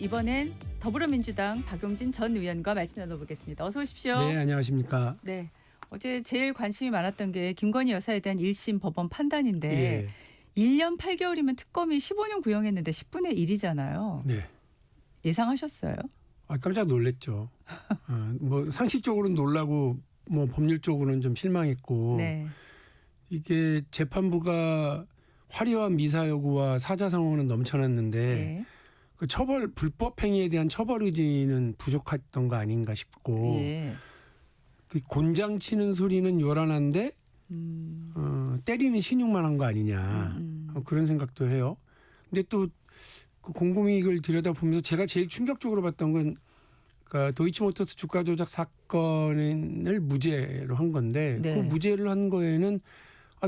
이번엔 더불어민주당 박용진 전 의원과 말씀 나눠보겠습니다. 어서 오십시오. 네, 안녕하십니까. 네, 어제 제일 관심이 많았던 게 김건희 여사에 대한 1심 법원 판단인데 예. 1년 8개월이면 특검이 15년 구형했는데 10분의 1이잖아요. 네. 예상하셨어요? 깜짝 놀랐죠. 뭐 상식적으로는 놀라고 뭐 법률적으로는 좀 실망했고 네. 이게 재판부가 화려한 미사 여구와 사자성어는 넘쳐났는데 네. 그 불법 행위에 대한 처벌 의지는 부족했던 거 아닌가 싶고 예. 그 곤장 치는 소리는 요란한데 때리는 신용만 한 거 아니냐 그런 생각도 해요. 근데 또 그 공공이익을 들여다보면서 제가 제일 충격적으로 봤던 건 그러니까 도이치모터스 주가 조작 사건을 무죄로 한 건데 네. 그 무죄를 한 거에는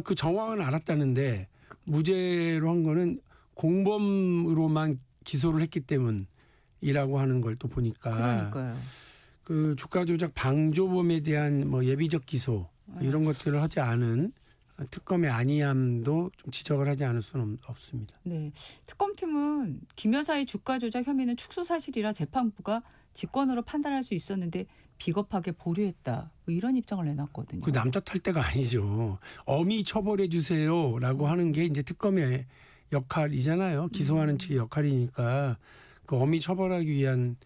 그 정황은 알았다는데 무죄로 한 거는 공범으로만 기소를 했기 때문이라고 하는 걸 또 보니까 그러니까요. 그 주가 조작 방조범에 대한 뭐 예비적 기소 이런 것들을 하지 않은 특검의 아니함도 좀 지적을 하지 않을 수는 없습니다. 네, 특검팀은 김 여사의 주가 조작 혐의는 축소 사실이라 재판부가 직권으로 판단할 수 있었는데 비겁하게 보류했다. 뭐 이런 입장을 내놨거든요. 그 남 탓할 때가 아니죠. 엄히 처벌해 주세요라고 하는 게 이제 특검의 역할이잖아요. 기소하는 측의 역할이니까 그 엄히 처벌하기 위한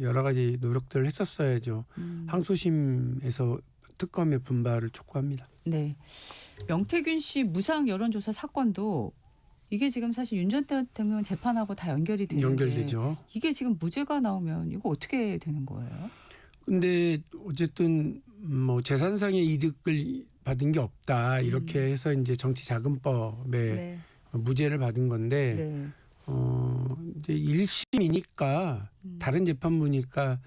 여러 가지 노력들을 했었어야죠. 항소심에서 특검의 분발을 촉구합니다. 네, 명태균 씨 무상 여론조사 사건도 이게 지금 사실 윤 전 대통령 재판하고 다 연결이 되는데 연결되죠. 이게 지금 무죄가 나오면 이거 어떻게 되는 거예요? 근데 어쨌든 뭐 재산상의 이득을 받은 게 없다 이렇게 해서 이제 정치자금법에 네. 무죄를 받은 건데 네. 이제 1심이니까 다른 재판부니까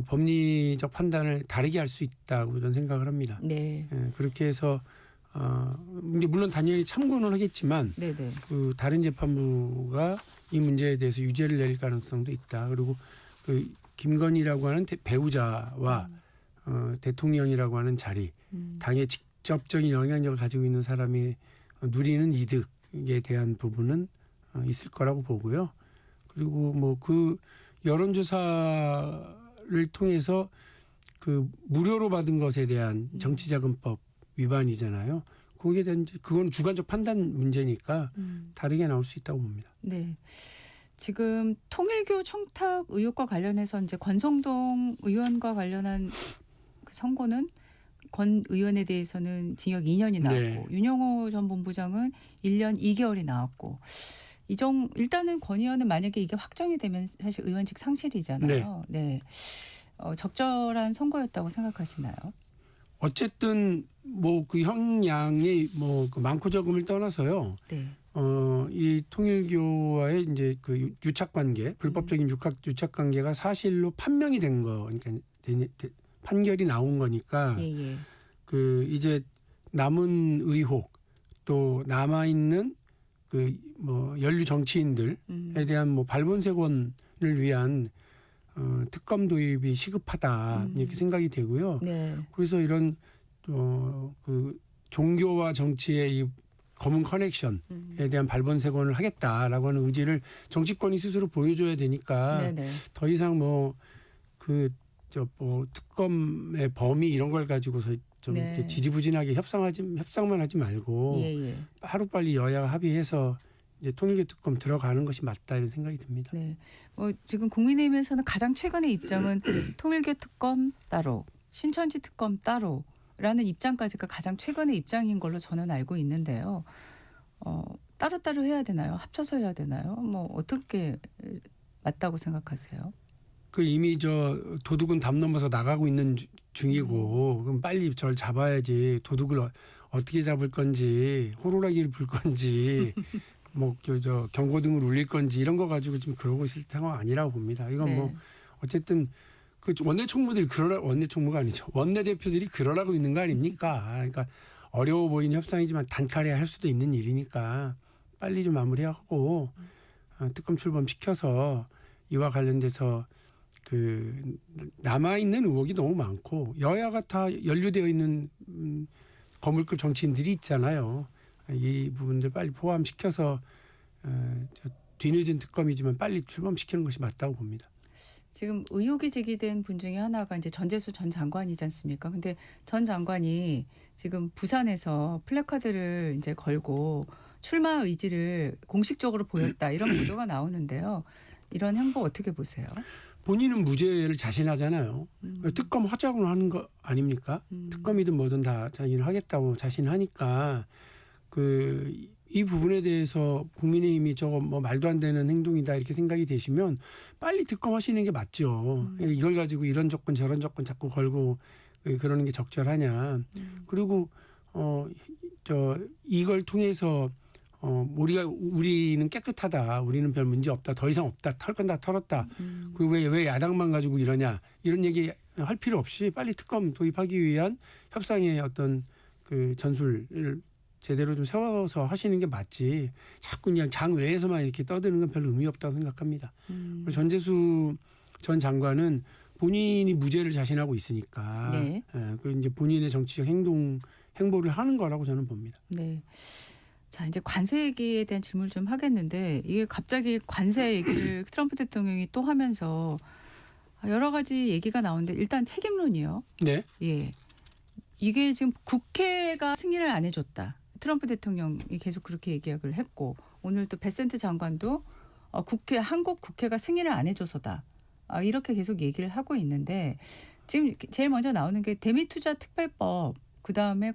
법리적 판단을 다르게 할 수 있다고 저는 생각을 합니다. 네. 예, 그렇게 해서 이제 물론 당연히 참고는 하겠지만 네. 네. 그 다른 재판부가 이 문제에 대해서 유죄를 낼 가능성도 있다. 그리고 그 김건희라고 하는 배우자와 대통령이라고 하는 자리, 당의 직접적인 영향력을 가지고 있는 사람이 누리는 이득에 대한 부분은 있을 거라고 보고요. 그리고 뭐 그 여론조사를 통해서 그 무료로 받은 것에 대한 정치자금법 위반이잖아요. 거기에 대한 그건 주관적 판단 문제니까 다르게 나올 수 있다고 봅니다. 네. 지금 통일교 청탁 의혹과 관련해서 이제 권성동 의원과 관련한 그 선고는 권 의원에 대해서는 징역 2년이 나왔고 네. 윤영호 전 본부장은 1년 2개월이 나왔고 일단은 권 의원은 만약에 이게 확정이 되면 사실 의원직 상실이잖아요. 네. 적절한 선거였다고 생각하시나요? 어쨌든 뭐 그 형량이 뭐 그 많고 적음을 떠나서요. 네. 이 통일교와의 이제 그 유착 관계, 불법적인 유착 관계가 사실로 판명이 된 거, 그러니까 판결이 나온 거니까 예. 그 이제 남은 의혹 또 남아 있는 그 뭐 연루 정치인들에 대한 뭐 발본색원을 위한 특검 도입이 시급하다 이렇게 생각이 되고요. 네. 그래서 이런 그 종교와 정치의 이 검은 커넥션에 대한 발본색원을 하겠다라고 하는 의지를 정치권이 스스로 보여줘야 되니까 네네. 더 이상 뭐 특검의 범위 이런 걸 가지고서 좀 네. 이렇게 지지부진하게 협상만 하지 말고 예. 하루빨리 여야가 합의해서 이제 통일교 특검 들어가는 것이 맞다 이런 생각이 듭니다. 네. 지금 국민의힘에서는 가장 최근의 입장은 통일교 특검 따로, 신천지 특검 따로라는 입장까지가 가장 최근의 입장인 걸로 저는 알고 있는데요. 따로따로 해야 되나요? 합쳐서 해야 되나요? 뭐 어떻게 맞다고 생각하세요? 그 이미 도둑은 담 넘어서 나가고 있는 중이고 그럼 빨리 저를 잡아야지 도둑을 어떻게 잡을 건지 호루라기를 불 건지 뭐 경고등을 울릴 건지 이런 거 가지고 지금 그러고 있을 상황 아니라고 봅니다. 이건 네. 뭐 어쨌든 그 원내총무가 아니죠. 원내대표들이 그러라고 있는 거 아닙니까? 그러니까 어려워 보이는 협상이지만 단칼에 할 수도 있는 일이니까 빨리 좀 마무리하고 특검 출범시켜서 이와 관련돼서 그 남아있는 의혹이 너무 많고 여야가 다 연루되어 있는 거물급 정치인들이 있잖아요. 이 부분들 빨리 포함시켜서 뒤늦은 특검이지만 빨리 출범시키는 것이 맞다고 봅니다. 지금 의혹이 제기된 분 중에 하나가 이제 전재수 전 장관이지 않습니까? 근데 전 장관이 지금 부산에서 플래카드를 이제 걸고 출마 의지를 공식적으로 보였다 이런 보도가 나오는데요. 이런 행보 어떻게 보세요? 본인은 무죄를 자신하잖아요. 특검 하자고 하는 거 아닙니까? 특검이든 뭐든 다 자기는 하겠다고 자신하니까 이 부분에 대해서 국민의힘이 저거 뭐 말도 안 되는 행동이다 이렇게 생각이 되시면 빨리 특검하시는 게 맞죠. 이걸 가지고 이런 조건 저런 조건 자꾸 걸고 그러는 게 적절하냐. 그리고 이걸 통해서 우리는 깨끗하다. 우리는 별 문제 없다. 더 이상 없다. 털 건 다 털었다. 그리고 왜 야당만 가지고 이러냐. 이런 얘기 할 필요 없이 빨리 특검 도입하기 위한 협상의 어떤 그 전술을 제대로 좀 세워서 하시는 게 맞지. 자꾸 그냥 장 외에서만 이렇게 떠드는 건 별 의미 없다고 생각합니다. 그리고 전재수 전 장관은 본인이 무죄를 자신하고 있으니까 네. 그 이제 본인의 정치적 행보를 하는 거라고 저는 봅니다. 네. 자, 이제 관세 얘기에 대한 질문을 좀 하겠는데 이게 갑자기 관세 얘기를 트럼프 대통령이 또 하면서 여러 가지 얘기가 나오는데 일단 책임론이요. 네. 예. 이게 지금 국회가 승인을 안 해줬다. 트럼프 대통령이 계속 그렇게 얘기를 했고 오늘 또 베센트 장관도 한국 국회가 승인을 안 해줘서다. 이렇게 계속 얘기를 하고 있는데 지금 제일 먼저 나오는 게 대미투자 특별법 그다음에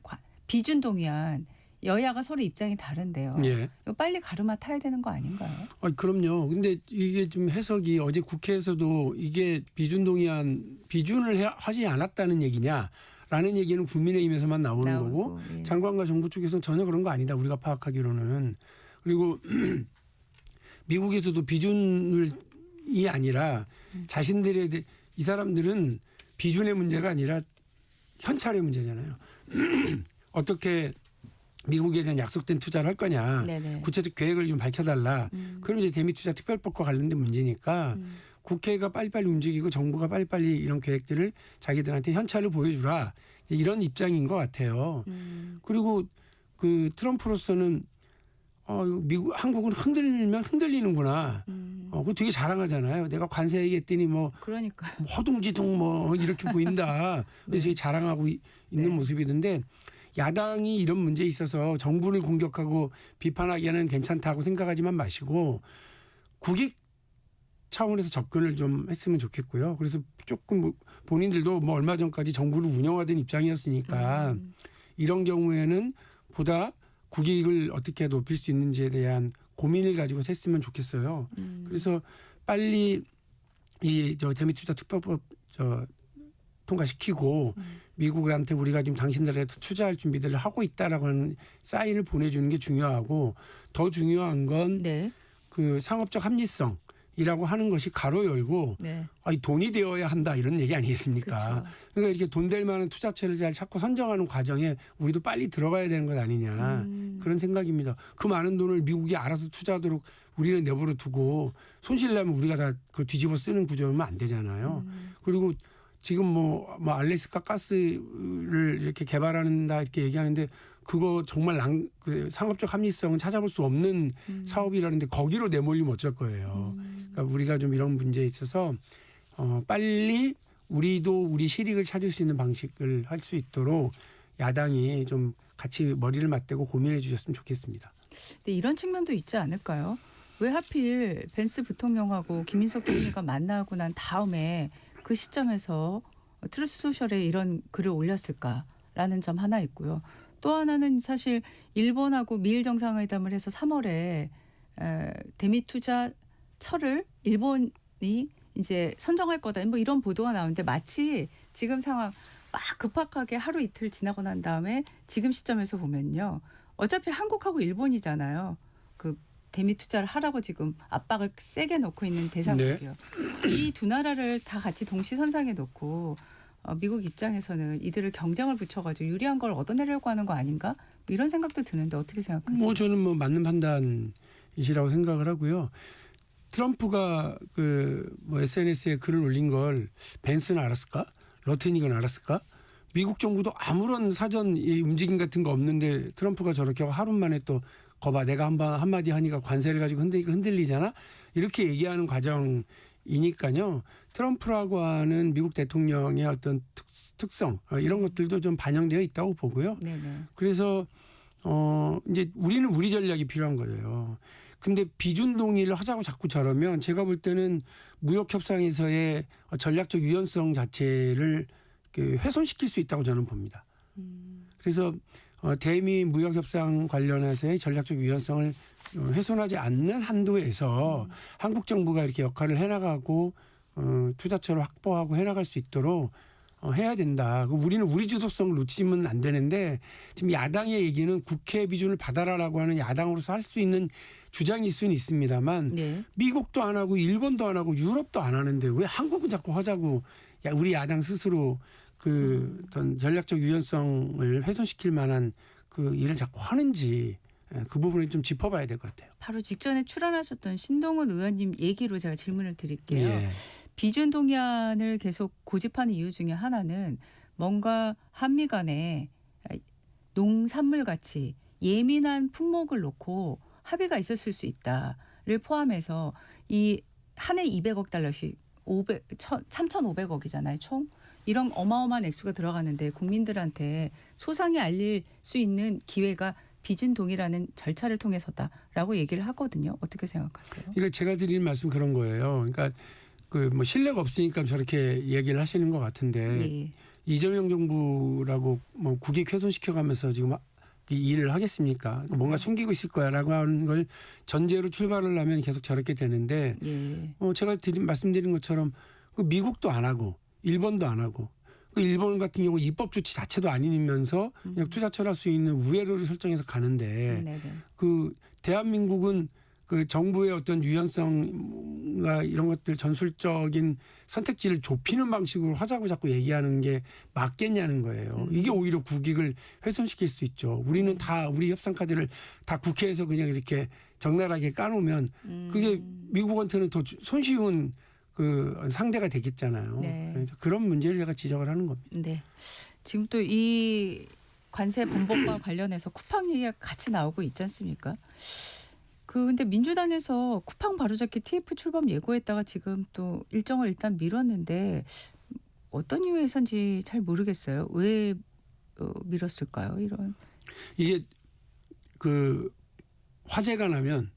비준동의안 여야가 서로 입장이 다른데요. 예. 이거 빨리 가르마 타야 되는 거 아닌가요? 그럼요. 근데 이게 좀 해석이 어제 국회에서도 이게 비준을 하지 않았다는 얘기냐라는 얘기는 국민의힘에서만 나오는 거고 예. 장관과 정부 쪽에서는 전혀 그런 거 아니다. 우리가 파악하기로는. 그리고 미국에서도 비준이 아니라 자신들의 이 사람들은 비준의 문제가 아니라 현찰의 문제잖아요. 어떻게 미국에 대한 약속된 투자를 할 거냐. 네네. 구체적 계획을 좀 밝혀달라. 그럼 이제 대미투자 특별법과 관련된 문제니까 국회가 빨리빨리 움직이고 정부가 빨리빨리 이런 계획들을 자기들한테 현찰을 보여주라. 이런 입장인 것 같아요. 그리고 그 트럼프로서는 한국은 흔들면 흔들리는구나. 그거 되게 자랑하잖아요. 내가 관세 얘기했더니 뭐 그러니까 허둥지둥 뭐 이렇게 보인다. 그래서 되게 자랑하고 있는 모습이던데 야당이 이런 문제에 있어서 정부를 공격하고 비판하기에는 괜찮다고 생각하지만 마시고 국익 차원에서 접근을 좀 했으면 좋겠고요. 그래서 조금 본인들도 뭐 얼마 전까지 정부를 운영하던 입장이었으니까 이런 경우에는 보다 국익을 어떻게 높일 수 있는지에 대한 고민을 가지고 했으면 좋겠어요. 그래서 빨리 대미투자 특별법 통과시키고 미국한테 우리가 지금 당신들한테 투자할 준비들을 하고 있다라고 하는 사인을 보내주는 게 중요하고 더 중요한 건 그 상업적 합리성이라고 하는 것이 가로 열고 돈이 되어야 한다 이런 얘기 아니겠습니까? 그렇죠. 그러니까 이렇게 돈 될 만한 투자처를 잘 찾고 선정하는 과정에 우리도 빨리 들어가야 되는 것 아니냐 그런 생각입니다. 그 많은 돈을 미국이 알아서 투자하도록 우리는 내버려 두고 손실나면 우리가 다 그걸 뒤집어 쓰는 구조면 안 되잖아요. 그리고 지금 뭐 알래스카 가스를 이렇게 개발한다 이렇게 얘기하는데 그거 정말 그 상업적 합리성은 찾아볼 수 없는 사업이라는데 거기로 내몰리면 어쩔 거예요. 그러니까 우리가 좀 이런 문제에 있어서 빨리 우리도 우리 실익을 찾을 수 있는 방식을 할 수 있도록 야당이 좀 같이 머리를 맞대고 고민해 주셨으면 좋겠습니다. 근데 이런 측면도 있지 않을까요? 왜 하필 벤스 부통령하고 김인석 총리가 만나고 난 다음에 그 시점에서 트루스 소셜에 이런 글을 올렸을까라는 점 하나 있고요. 또 하나는 사실 일본하고 미일 정상회담을 해서 3월에 대미투자 철을 일본이 이제 선정할 거다. 뭐 이런 보도가 나오는데 마치 지금 상황 막 급박하게 하루 이틀 지나고 난 다음에 지금 시점에서 보면요. 어차피 한국하고 일본이잖아요. 그 대미 투자를 하라고 지금 압박을 세게 놓고 있는 대상국이요. 이 두 나라를 다 같이 동시선상에 놓고 미국 입장에서는 이들을 경쟁을 붙여가지고 유리한 걸 얻어내려고 하는 거 아닌가? 이런 생각도 드는데 어떻게 생각하세요? 저는 맞는 판단이시라고 생각을 하고요. 트럼프가 SNS에 글을 올린 걸 벤스는 알았을까? 러테닉은 알았을까? 미국 정부도 아무런 사전 움직임 같은 거 없는데 트럼프가 저렇게 하루 만에 또 거봐 내가 한마디 하니까 관세를 가지고 흔들리잖아. 이렇게 얘기하는 과정이니까요. 트럼프라고 하는 미국 대통령의 어떤 특성 이런 것들도 좀 반영되어 있다고 보고요. 네네. 그래서 이제 우리는 우리 전략이 필요한 거예요. 근데 비준 동의를 하자고 자꾸 저러면 제가 볼 때는 무역 협상에서의 전략적 유연성 자체를 훼손시킬 수 있다고 저는 봅니다. 그래서 대미 무역 협상 관련해서의 전략적 유연성을 훼손하지 않는 한도에서 한국 정부가 이렇게 역할을 해나가고 투자처를 확보하고 해나갈 수 있도록 해야 된다. 우리는 우리 주도성을 놓치면 안 되는데 지금 야당의 얘기는 국회 비준을 받아라라고 하는 야당으로서 할 수 있는 주장일 수는 있습니다만 네. 미국도 안 하고 일본도 안 하고 유럽도 안 하는데 왜 한국은 자꾸 하자고 우리 야당 스스로 어떤 전략적 유연성을 훼손시킬 만한 그 일을 자꾸 하는지 그 부분을 좀 짚어봐야 될 것 같아요. 바로 직전에 출연하셨던 신동훈 의원님 얘기로 제가 질문을 드릴게요. 예. 비준 동의안을 계속 고집하는 이유 중에 하나는 뭔가 한미 간에 농산물 같이 예민한 품목을 놓고 합의가 있었을 수 있다를 포함해서 이 한 해 200억 달러씩 3,500억이잖아요. 총. 이런 어마어마한 액수가 들어가는데 국민들한테 소상히 알릴 수 있는 기회가 비준 동의라는 절차를 통해서다라고 얘기를 하거든요. 어떻게 생각하세요? 그러니까 제가 드리는 말씀 그런 거예요. 그러니까 그 뭐 신뢰가 없으니까 저렇게 얘기를 하시는 것 같은데 네. 이재명 정부라고 뭐 국익 훼손시켜가면서 지금 이 일을 하겠습니까? 뭔가 숨기고 있을 거야라고 하는 걸 전제로 출발을 하면 계속 저렇게 되는데 예. 제가 말씀드린 것처럼 그 미국도 안 하고 일본도 안 하고 그 일본 같은 경우 입법 조치 자체도 아니면서 그냥 투자처를 할 수 있는 우회로를 설정해서 가는데 네네. 그 대한민국은 그 정부의 어떤 유연성과 이런 것들 전술적인 선택지를 좁히는 방식으로 하자고 자꾸 얘기하는 게 맞겠냐는 거예요. 이게 오히려 국익을 훼손시킬 수 있죠. 우리는 다 우리 협상 카드를 다 국회에서 그냥 이렇게 적나라하게 까놓으면 그게 미국한테는 더 손쉬운 그 상대가 되겠잖아요. 네. 그래서 그런 문제를 제가 지적을 하는 겁니다. 네. 지금 또 이 관세 번복과 관련해서 쿠팡 얘기가 같이 나오고 있지 않습니까? 근데 민주당에서 쿠팡 바로잡기 TF 출범 예고했다가 지금 또 일정을 일단 미뤘는데 어떤 이유에서인지 잘 모르겠어요. 왜 미뤘을까요? 이런. 이게 그 화재가 나면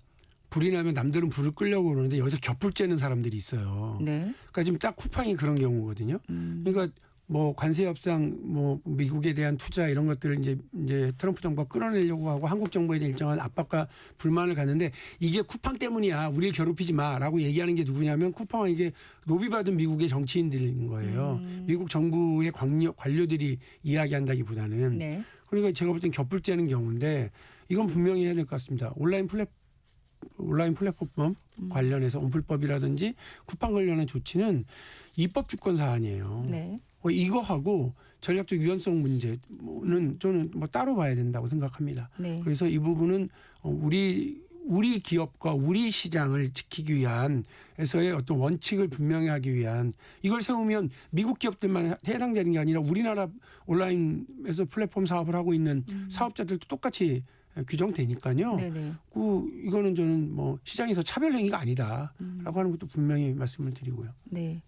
불이 나면 남들은 불을 끄려고 그러는데 여기서 겹불 쬐는 사람들이 있어요. 네. 그러니까 지금 딱 쿠팡이 그런 경우거든요. 그러니까 뭐 관세 협상, 뭐 미국에 대한 투자 이런 것들을 이제 트럼프 정부가 끌어내려고 하고 한국 정부에 대한 일정한 압박과 불만을 갖는데 이게 쿠팡 때문이야. 우리를 괴롭히지 마라고 얘기하는 게 누구냐면 쿠팡은 이게 로비받은 미국의 정치인들인 거예요. 미국 정부의 관료들이 이야기한다기보다는. 네. 그러니까 제가 볼 땐 겹불 째는 경우인데 이건 분명히 해야 될 것 같습니다. 온라인 플랫폼 관련해서 온풀법이라든지 쿠팡 관련한 조치는 입법 주권 사안이에요. 네. 이거하고 전략적 유연성 문제는 저는 뭐 따로 봐야 된다고 생각합니다. 네. 그래서 이 부분은 우리 기업과 우리 시장을 지키기 위한 에서의 어떤 원칙을 분명히 하기 위한 이걸 세우면 미국 기업들만 해당되는 게 아니라 우리나라 온라인에서 플랫폼 사업을 하고 있는 사업자들도 똑같이 규정되니까요. 네네. 이거는 저는 뭐 시장에서 차별 행위가 아니다라고 하는 것도 분명히 말씀을 드리고요. 네.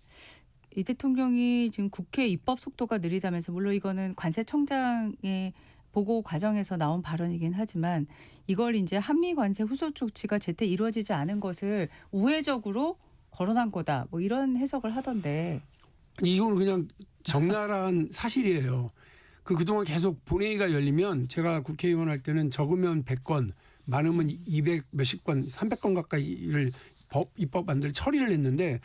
이 대통령이 지금 국회 입법 속도가 느리다면서 물론 이거는 관세청장의 보고 과정에서 나온 발언이긴 하지만 이걸 이제 한미 관세 후속 조치가 제때 이루어지지 않은 것을 우회적으로 거론한 거다. 뭐 이런 해석을 하던데. 이거는 그냥 적나라한 사실이에요. 그동안 계속 본회의가 열리면 제가 국회의원 할 때는 적으면 100건, 많으면 200 몇십 건, 300건 가까이를 입법안들 처리를 했는데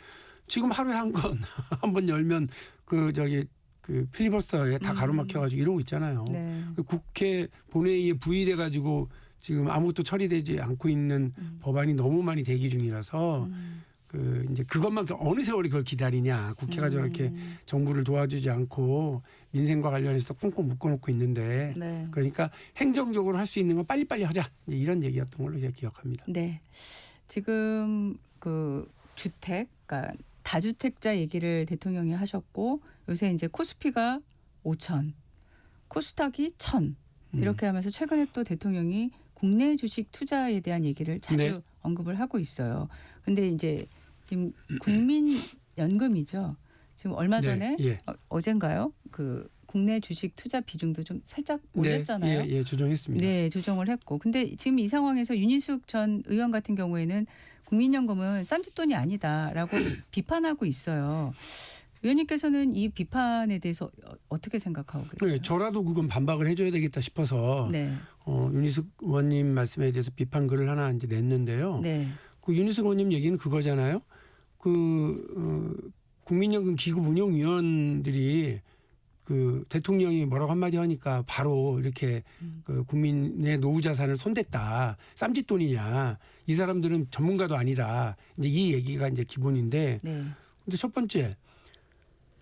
지금 하루에 한 건 한 번 열면 그 필리버스터에 다 가로막혀가지고 이러고 있잖아요. 네. 국회 본회의에 부의돼가지고 지금 아무것도 처리되지 않고 있는 법안이 너무 많이 대기 중이라서 이제 그것만 어느 세월이 그걸 기다리냐. 국회가 저렇게 정부를 도와주지 않고 민생과 관련해서 꽁꽁 묶어놓고 있는데 네. 그러니까 행정적으로 할 수 있는 건 빨리빨리 하자. 이제 이런 얘기였던 걸로 제가 기억합니다. 네. 지금 주택, 그러니까 다주택자 얘기를 대통령이 하셨고 요새 이제 코스피가 5,000, 코스닥이 1,000 이렇게 하면서 최근에 또 대통령이 국내 주식 투자에 대한 얘기를 자주 네. 언급을 하고 있어요. 근데 이제 지금 국민연금이죠. 지금 얼마 전에 네. 예. 어젠가요? 그 국내 주식 투자 비중도 좀 살짝 올렸잖아요. 네. 예. 조정했습니다. 네, 조정을 했고. 근데 지금 이 상황에서 윤희숙 전 의원 같은 경우에는 국민연금은 쌈짓돈이 아니다라고 비판하고 있어요. 의원님께서는 이 비판에 대해서 어떻게 생각하고 계세요? 네, 저라도 그건 반박을 해줘야 되겠다 싶어서 네. 윤희숙 의원님 말씀에 대해서 비판 글을 하나 이제 냈는데요. 네. 그 윤희숙 의원님 얘기는 그거잖아요. 국민연금 기금 운용위원들이 그 대통령이 뭐라고 한마디 하니까 바로 이렇게 그 국민의 노후 자산을 손댔다. 쌈짓돈이냐. 이 사람들은 전문가도 아니다. 이제 이 얘기가 이제 기본인데. 네. 근데 첫 번째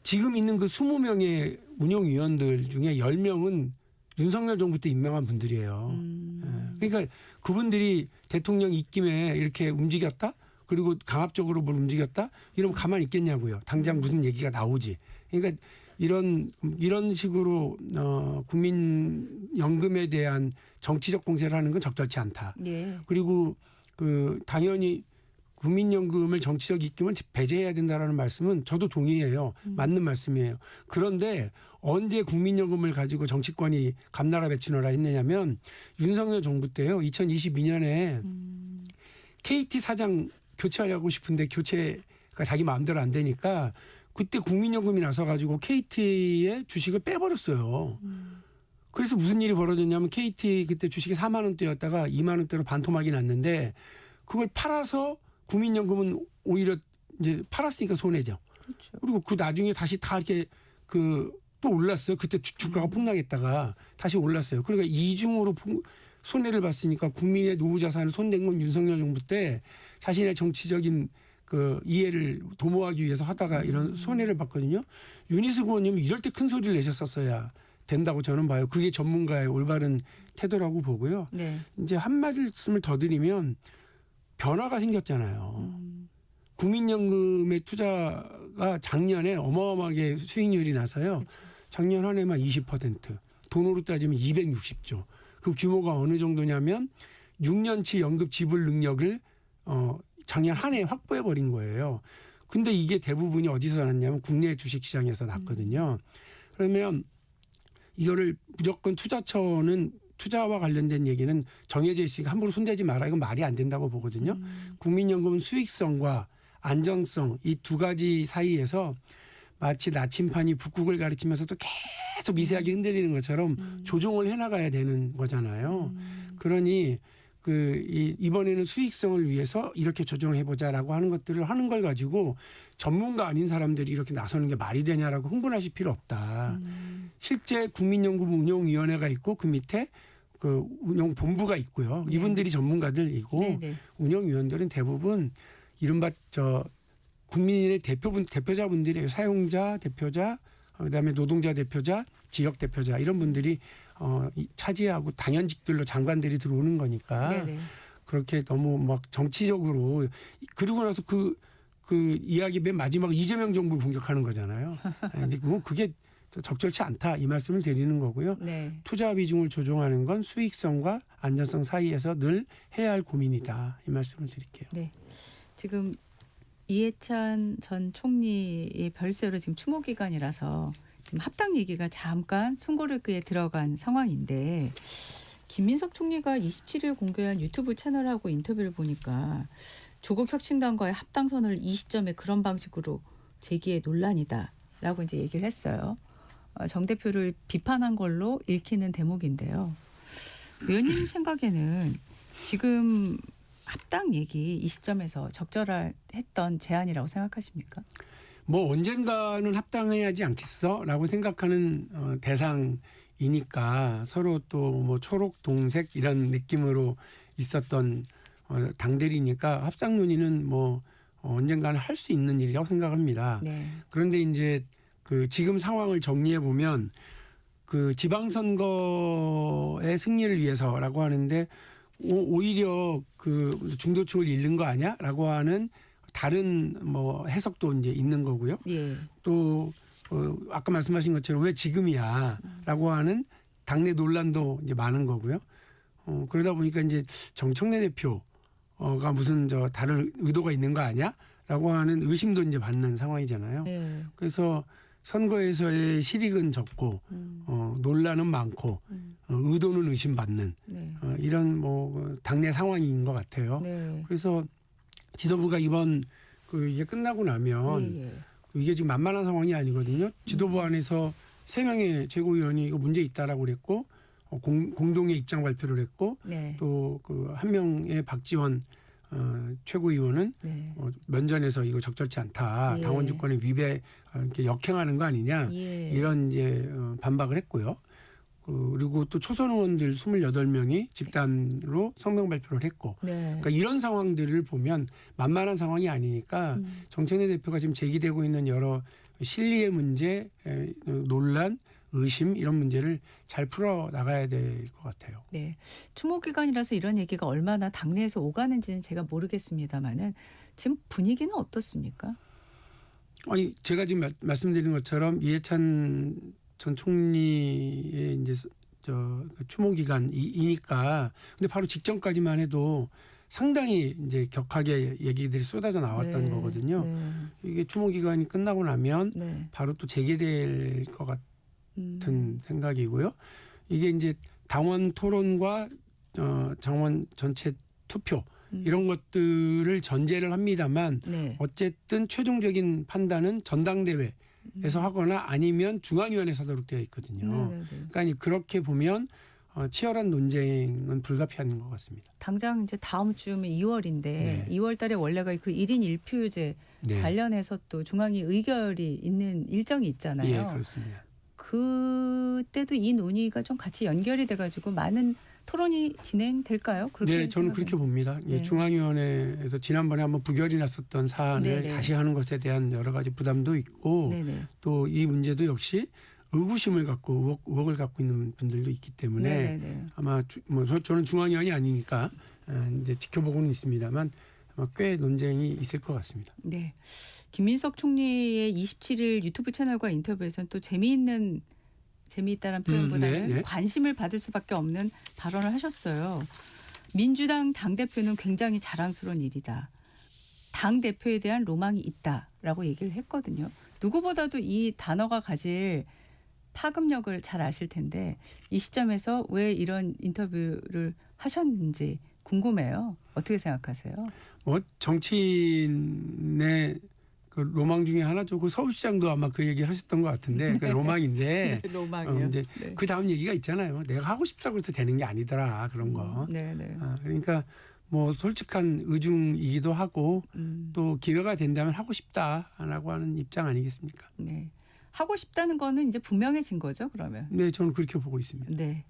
지금 있는 그 20명의 운용위원들 중에 10명은 윤석열 정부 때 임명한 분들이에요. 그러니까 그분들이 대통령 입김에 이렇게 움직였다? 그리고 강압적으로 뭘 움직였다? 이러면 가만히 있겠냐고요. 당장 무슨 얘기가 나오지. 그러니까 이런 식으로 국민연금에 대한 정치적 공세를 하는 건 적절치 않다. 네. 그리고 당연히 국민연금을 정치적 입김은 배제해야 된다라는 말씀은 저도 동의해요. 맞는 말씀이에요. 그런데 언제 국민연금을 가지고 정치권이 감나라 배치노라 했느냐면 윤석열 정부 때요. 2022년에 KT 사장 교체하려고 싶은데 교체가 자기 마음대로 안 되니까 그때 국민연금이 나서 가지고 KT의 주식을 빼버렸어요. 그래서 무슨 일이 벌어졌냐면 KT 그때 주식이 4만 원대였다가 2만 원대로 반토막이 났는데 그걸 팔아서 국민연금은 오히려 이제 팔았으니까 손해죠. 그렇죠. 그리고 그 나중에 다시 다 이렇게 또 올랐어요. 그때 주가가 폭락했다가 다시 올랐어요. 그러니까 이중으로 손해를 봤으니까 국민의 노후 자산을 손댄 건 윤석열 정부 때 자신의 정치적인 그 이해를 도모하기 위해서 하다가 이런 손해를 봤거든요. 윤희숙 의원님은 이럴 때 큰 소리를 내셨었어야 된다고 저는 봐요. 그게 전문가의 올바른 태도라고 보고요. 네. 이제 한 말씀을 더 드리면 변화가 생겼잖아요. 국민연금의 투자가 작년에 어마어마하게 수익률이 나서요. 그렇죠. 작년 한 해만 20%, 돈으로 따지면 260조. 그 규모가 어느 정도냐면 6년치 연금 지불 능력을 작년 한 해에 확보해 버린 거예요. 근데 이게 대부분이 어디서 났냐면 국내 주식시장에서 났거든요. 그러면 이거를 무조건 투자처는 투자와 관련된 얘기는 정해져 있으니까 함부로 손대지 마라. 이건 말이 안 된다고 보거든요. 국민연금은 수익성과 안정성 이 두 가지 사이에서 마치 나침판이 북극을 가르치면서도 계속 미세하게 흔들리는 것처럼 조정을 해나가야 되는 거잖아요. 그러니 이번에는 수익성을 위해서 이렇게 조정해보자라고 하는 것들을 하는 걸 가지고 전문가 아닌 사람들이 이렇게 나서는 게 말이 되냐라고 흥분하실 필요 없다. 실제 국민연금 운용위원회가 있고 그 밑에 그 운용본부가 있고요. 네. 이분들이 전문가들이고 네, 네. 운용위원들은 대부분 이른바 국민의 대표자분들이에요. 사용자 대표자, 그다음에 노동자 대표자, 지역 대표자 이런 분들이 차지하고 당연직들로 장관들이 들어오는 거니까 네네. 그렇게 너무 막 정치적으로 그리고 나서 그 이야기 맨 마지막 이재명 정부 공격하는 거잖아요. 이제 뭐 그게 적절치 않다 이 말씀을 드리는 거고요. 네. 투자 비중을 조정하는 건 수익성과 안전성 사이에서 늘 해야 할 고민이다 이 말씀을 드릴게요. 네. 지금 이해찬 전 총리의 별세로 지금 추모 기간이라서 지금 합당 얘기가 잠깐 숨고르기에 들어간 상황인데 김민석 총리가 27일 공개한 유튜브 채널하고 인터뷰를 보니까 조국 혁신당과의 합당선을 이 시점에 그런 방식으로 제기해 논란이다라고 이제 얘기를 했어요. 정 대표를 비판한 걸로 읽히는 대목인데요. 의원님 생각에는 지금 합당 얘기 이 시점에서 적절했던 제안이라고 생각하십니까? 뭐 언젠가는 합당해야지 않겠어라고 생각하는 대상이니까 서로 또 뭐 초록 동색 이런 느낌으로 있었던 당들이니까 합당 논의는 뭐 언젠가는 할 수 있는 일이라고 생각합니다. 네. 그런데 이제 지금 상황을 정리해 보면 지방선거의 승리를 위해서라고 하는데 오히려 중도층을 잃는 거 아니야라고 하는 다른 뭐 해석도 이제 있는 거고요. 예. 또 아까 말씀하신 것처럼 왜 지금이야라고 하는 당내 논란도 이제 많은 거고요. 그러다 보니까 이제 정청래 대표가 무슨 다른 의도가 있는 거 아니야?라고 하는 의심도 이제 받는 상황이잖아요. 네. 그래서 선거에서의 실익은 적고 논란은 많고 의도는 의심받는 네. 이런 당내 상황인 것 같아요. 네. 그래서 지도부가 이번 이게 끝나고 나면 예, 예. 이게 지금 만만한 상황이 아니거든요. 지도부 안에서 3명의 최고위원이 이거 문제 있다라고 그랬고 공동의 입장 발표를 했고 네. 또 한 명의 박지원 최고위원은 네. 면전에서 이거 적절치 않다. 예. 당원 주권에 위배 이렇게 역행하는 거 아니냐. 예. 이런 이제 반박을 했고요. 그리고 또 초선 의원들 28명이 집단으로 성명 발표를 했고 네. 그러니까 이런 상황들을 보면 만만한 상황이 아니니까 정청래 대표가 지금 제기되고 있는 여러 실리의 문제, 논란, 의심 이런 문제를 잘 풀어 나가야 될 것 같아요. 네. 추모 기간이라서 이런 얘기가 얼마나 당내에서 오가는지는 제가 모르겠습니다만은 지금 분위기는 어떻습니까? 아니 제가 지금 말씀드린 것처럼 이해찬 전 총리의 이제 추모 기간이니까 근데 바로 직전까지만 해도 상당히 이제 격하게 얘기들이 쏟아져 나왔던 네. 거거든요. 네. 이게 추모 기간이 끝나고 나면 네. 바로 또 재개될 것 같은 생각이고요. 이게 이제 당원 토론과 당원 전체 투표 이런 것들을 전제를 합니다만 네. 어쨌든 최종적인 판단은 전당대회에서 하거나 아니면 중앙위원회에서 하도록 되어 있거든요. 네. 그러니까 그렇게 보면 치열한 논쟁은 불가피한 것 같습니다. 당장 이제 다음 주면 2월인데 네. 2월 달에 원래가 그 1인 1표제 네. 관련해서 또 중앙위 의결이 있는 일정이 있잖아요. 예, 그렇습니다. 그때도 이 논의가 좀 같이 연결이 돼가지고 많은 토론이 진행될까요? 네, 저는 그렇게 봅니다. 네. 중앙위원회에서 지난번에 한번 부결이 났었던 사안을 네네. 다시 하는 것에 대한 여러 가지 부담도 있고 네네. 또 이 문제도 역시 의구심을 갖고 의혹을 갖고 있는 분들도 있기 때문에 네네네. 아마 저는 중앙위원이 아니니까 이제 지켜보고는 있습니다만 아마 꽤 논쟁이 있을 것 같습니다. 네. 김민석 총리의 27일 유튜브 채널과 인터뷰에서는 또 재미있다는 표현보다는 네. 관심을 받을 수밖에 없는 발언을 하셨어요. 민주당 당대표는 굉장히 자랑스러운 일이다. 당대표에 대한 로망이 있다라고 얘기를 했거든요. 누구보다도 이 단어가 가질 파급력을 잘 아실 텐데 이 시점에서 왜 이런 인터뷰를 하셨는지 궁금해요. 어떻게 생각하세요? 정치인의 그 로망 중에 하나죠. 그 서울시장도 아마 그 얘기를 하셨던 것 같은데 그 로망인데 로망이요. 이제 네. 그 다음 얘기가 있잖아요. 내가 하고 싶다고 해서 되는 게 아니더라 그런 거. 네네. 그러니까 솔직한 의중이기도 하고 또 기회가 된다면 하고 싶다라고 하는 입장 아니겠습니까? 네. 하고 싶다는 거는 이제 분명해진 거죠, 그러면. 네, 저는 그렇게 보고 있습니다. 네.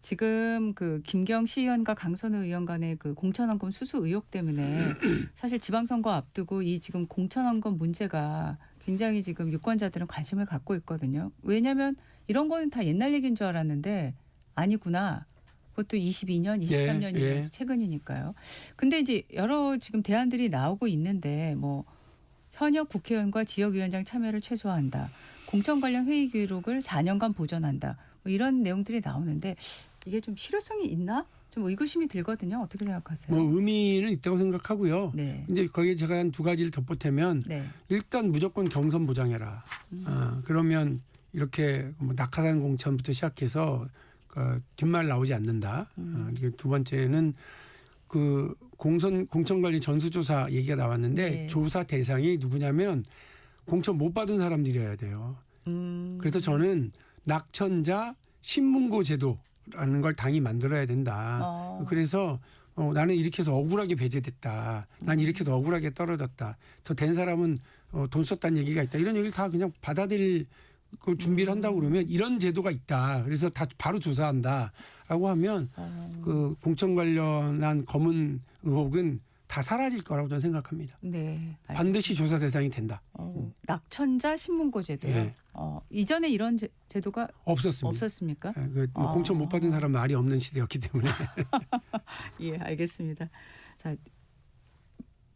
지금 그 김경 시의원과 강선우 의원 간의 그 공천원금 수수 의혹 때문에 사실 지방선거 앞두고 이 지금 공천원금 문제가 굉장히 지금 유권자들은 관심을 갖고 있거든요. 왜냐하면 이런 거는 다 옛날 얘기인 줄 알았는데 아니구나. 그것도 22년, 23년이면 예. 최근이니까요. 근데 이제 여러 지금 대안들이 나오고 있는데 현역 국회의원과 지역위원장 참여를 최소화한다. 공천 관련 회의 기록을 4년간 보존한다. 이런 내용들이 나오는데 이게 좀 실효성이 있나? 좀 의구심이 들거든요. 어떻게 생각하세요? 의미는 있다고 생각하고요. 네. 근데 거기에 제가 한 2가지를 덧보태면 네. 일단 무조건 경선 보장해라. 그러면 이렇게 낙하산 공천부터 시작해서 뒷말 나오지 않는다. 이게 두 번째는 그 공천관리 전수조사 얘기가 나왔는데 네. 조사 대상이 누구냐면 공천 못 받은 사람들이어야 돼요. 그래서 저는 낙천자 신문고 제도라는 걸 당이 만들어야 된다. 그래서 나는 이렇게 해서 억울하게 배제됐다. 난 이렇게 해서 억울하게 떨어졌다. 저 된 사람은 돈 썼다는 얘기가 있다. 이런 얘기를 다 그냥 받아들일 그 준비를 한다고 그러면 이런 제도가 있다. 그래서 다 바로 조사한다라고 하면 그 공천 관련한 검은 의혹은 다 사라질 거라고 저는 생각합니다. 네. 반드시 조사 대상이 된다. 낙천자 신문고 제도요. 예. 이전에 이런 제도가 없었습니다. 없었습니까? 공천 못 받은 사람 말이 없는 시대였기 때문에. 예, 알겠습니다. 자,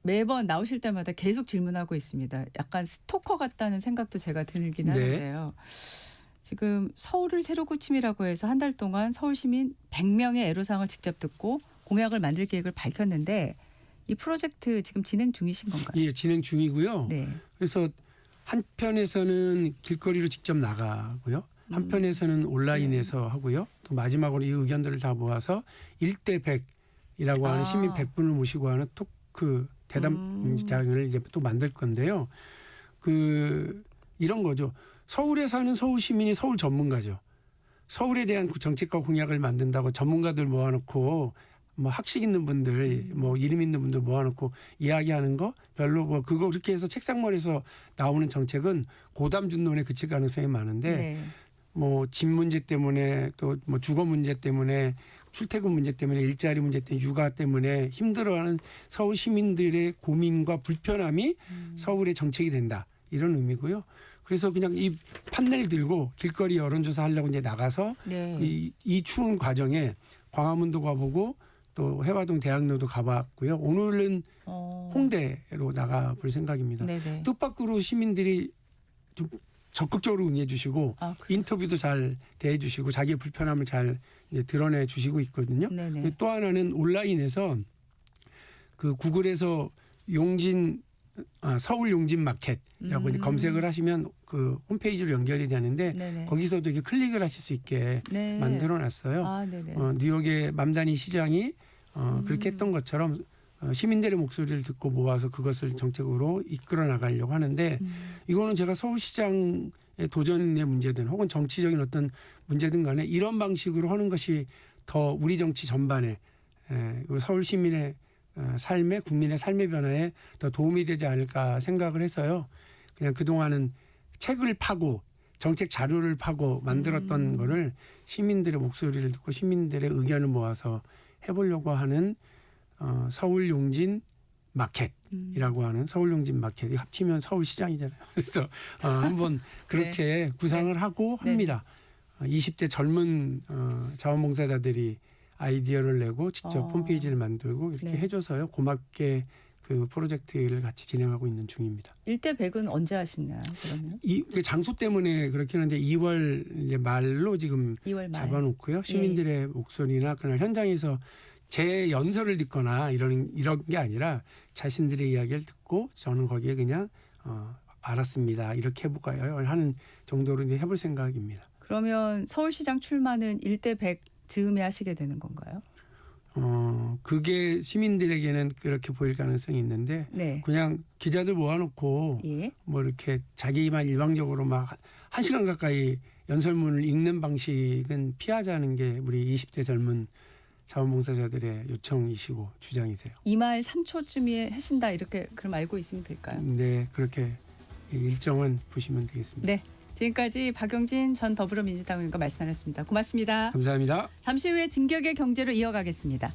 매번 나오실 때마다 계속 질문하고 있습니다. 약간 스토커 같다는 생각도 제가 들긴 네. 하는데요. 지금 서울을 새로 고침이라고 해서 한 달 동안 서울 시민 100명의 애로사항을 직접 듣고 공약을 만들 계획을 밝혔는데 이 프로젝트 지금 진행 중이신 건가요? 예, 진행 중이고요. 네. 그래서 한편에서는 길거리로 직접 나가고요. 한편에서는 온라인에서 하고요. 또 마지막으로 이 의견들을 다 모아서 1대 100이라고 하는 시민 100분을 모시고 하는 토크 대담장을 이제 또 만들 건데요. 이런 거죠. 서울에 사는 서울 시민이 서울 전문가죠. 서울에 대한 정책과 공약을 만든다고 전문가들 모아놓고 뭐 학식 있는 분들, 뭐 이름 있는 분들 모아놓고 이야기하는 거 별로 뭐 그거 그렇게 해서 책상머리에서 나오는 정책은 고담준론에 그칠 가능성이 많은데 네. 뭐 집 문제 때문에 또 뭐 주거 문제 때문에 출퇴근 문제 때문에 일자리 문제 때문에 육아 때문에 힘들어하는 서울 시민들의 고민과 불편함이 서울의 정책이 된다 이런 의미고요. 그래서 그냥 이 판넬 들고 길거리 여론조사 하려고 이제 나가서 네. 이 추운 과정에 광화문도 가보고 또 해화동 대학로도 가봤고요. 오늘은 홍대로 나가볼 생각입니다. 네네. 뜻밖으로 시민들이 좀 적극적으로 응해주시고 인터뷰도 잘 대해주시고 자기의 불편함을 잘 이제 드러내주시고 있거든요. 네네. 또 하나는 온라인에서 그 구글에서 서울 용진 마켓이라고 이제 검색을 하시면 그 홈페이지로 연결이 되는데 네네. 거기서도 이렇게 클릭을 하실 수 있게 네. 만들어놨어요. 아, 네네. 뉴욕의 맘다니 시장이 그렇게 했던 것처럼 시민들의 목소리를 듣고 모아서 그것을 정책으로 이끌어 나가려고 하는데 이거는 제가 서울시장의 도전의 문제든 혹은 정치적인 어떤 문제든 간에 이런 방식으로 하는 것이 더 우리 정치 전반에 그리고 서울 시민의 삶에 국민의 삶의 변화에 더 도움이 되지 않을까 생각을 해서요. 그냥 그동안은 책을 파고 정책 자료를 파고 만들었던 거를 시민들의 목소리를 듣고 시민들의 의견을 모아서 해보려고 하는 서울 용진 마켓이라고 하는 서울 용진 마켓이 합치면 서울시장이잖아요. 그래서 한번 그렇게 구상을 하고 합니다. 20대 젊은 자원봉사자들이 아이디어를 내고 직접 홈페이지를 만들고 이렇게 해줘서요. 고맙게 그 프로젝트를 같이 진행하고 있는 중입니다. 1대 100은 언제 하시나요? 그러면? 그 장소 때문에 그렇긴 한데 2월 이제 말로 지금 2월 말. 잡아놓고요. 시민들의 목소리나 그날 현장에서 제 연설을 듣거나 이런 게 아니라 자신들의 이야기를 듣고 저는 거기에 그냥 알았습니다. 이렇게 해볼까요? 하는 정도로 이제 해볼 생각입니다. 그러면 서울시장 출마는 1대 100 즈음에 하시게 되는 건가요? 그게 시민들에게는 그렇게 보일 가능성이 있는데 네. 그냥 기자들 모아놓고 뭐 이렇게 자기만 일방적으로 막 1시간 가까이 연설문을 읽는 방식은 피하자는 게 우리 20대 젊은 자원봉사자들의 요청이시고 주장이세요. 2말 3초쯤에 하신다 이렇게 그럼 알고 있으면 될까요? 네, 그렇게 일정은 보시면 되겠습니다. 네. 지금까지 박용진 전 더불어민주당 의원과 말씀 나눴습니다. 고맙습니다. 감사합니다. 잠시 후에 진격의 경제로 이어가겠습니다.